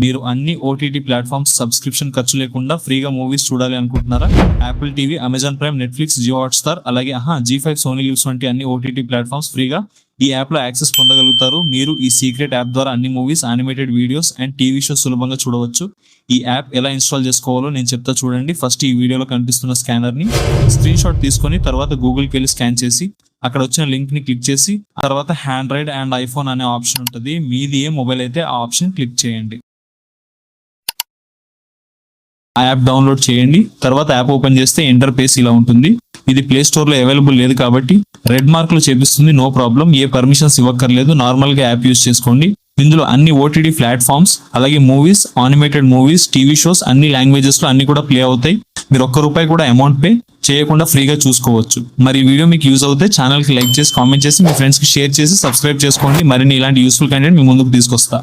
మీరు అన్ని OTT platforms subscription ఖర్చు లేకుండా ఫ్రీగా మూవీస్ చూడాలి అనుకుంటున్నారా? Apple TV, Amazon Prime, Netflix, Jio Hotstar, అలాగే G5, సోనీ లివ్స్ వంటి అన్ని ఓటీటీ ప్లాట్ఫామ్స్ ఫ్రీగా ఈ యాప్ లో యాక్సెస్ పొందగలుగుతారు. మీరు ఈ సీక్రెట్ యాప్ ద్వారా అన్ని movies, animated videos and TV shows సులభంగా చూడవచ్చు. ఈ యాప్ ఎలా ఇన్స్టాల్ చేసుకోవాలో నేను చెప్తా చూడండి. ఫస్ట్ ఈ వీడియోలో కనిపిస్తున్న స్కానర్ ని స్క్రీన్ షాట్ తీసుకొని తర్వాత గూగుల్కి వెళ్ళి స్కాన్ చేసి అక్కడ వచ్చిన లింక్ ని క్లిక్ చేసి తర్వాత ఆండ్రాయిడ్ అండ్ ఐఫోన్ అనే ఆప్షన్ ఉంటుంది. మీది ఏ మొబైల్ అయితే ఆ ఆప్షన్ క్లిక్ చేయండి. ఆ యాప్ డౌన్లోడ్ చేయండి. తర్వాత యాప్ ఓపెన్ చేస్తే ఎంటర్ పేజ్ ఇలా ఉంటుంది. ఇది ప్లే స్టోర్ లో అవైలబుల్ లేదు కాబట్టి రెడ్ మార్క్ లో చేపిస్తుంది. నో ప్రాబ్లం, ఏ పర్మిషన్స్ ఇవ్వక్కర్లేదు. నార్మల్ గా యాప్ యూజ్ చేసుకోండి. ఇందులో అన్ని ఓటీటీ ప్లాట్ఫామ్స్ అలాగే movies, animated movies, TV shows అన్ని లాంగ్వేజెస్ లో అన్ని కూడా ప్లే అవుతాయి. మీరు ₹1 కూడా అమౌంట్ పే చేయకుండా ఫ్రీగా చూసుకోవచ్చు. మరి ఈ వీడియో మీకు యూజ్ అవుతే ఛానల్ కి లైక్ చేసి, కామెంట్ చేసి, మీ ఫ్రెండ్స్ కి షేర్ చేసి సబ్స్క్రైబ్ చేసుకోండి. మరిన్ని ఇలాంటి యూస్ఫుల్ కంటెంట్ మీ ముందుకు తీసుకొస్తా.